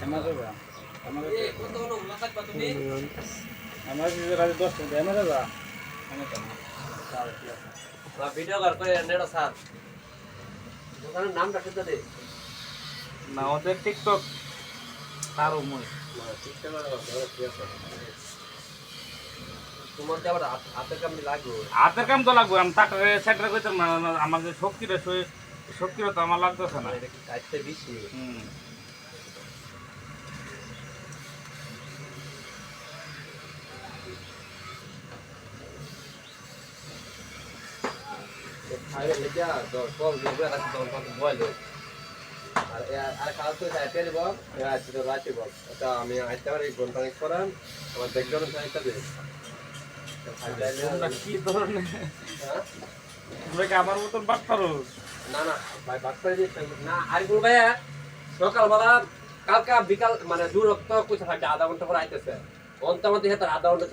আমার যাবা আমার এ কত হলো উল্লা থাকবা তুমি আমার রাতে 10 টাকা আমার যাবা আমার কেন ভিডিও কর করে নেড়ো স্যার দোকানের নামটা শুনতে দে না ওদের টিকটক তারও মই তোমার যে আবার হাতের কামড়ি লাগবে হাতের কাম তো লাগবে আমি তাকে সেটার কইতাম না আমার যে শক্তিটা তো আমার লাগতেছে না এটা কি কাটতে বেশি হুম খাইলে লেজা কল দিয়ে রাখতে তখন কত বয়ল আর আর কাল তো যাইতে দিব রাত তো রাতে বল এটা আমি আইতে পারি ঘন্টা এক করাম আমার দেখজন চাইতে দে তোমরা কি ধরনের হ্যাঁ তোমরা কি আমার মতন বাট পারো না না ভাই বাদ করে দিস না আর বল ভাইয়া সকালবেলা কালকা বিকাল মানে দূরত্ব কিছু হাঁটে আধা ঘন্টা করে আইতেছে অন্ত মধ্যে আধা ঘন্টা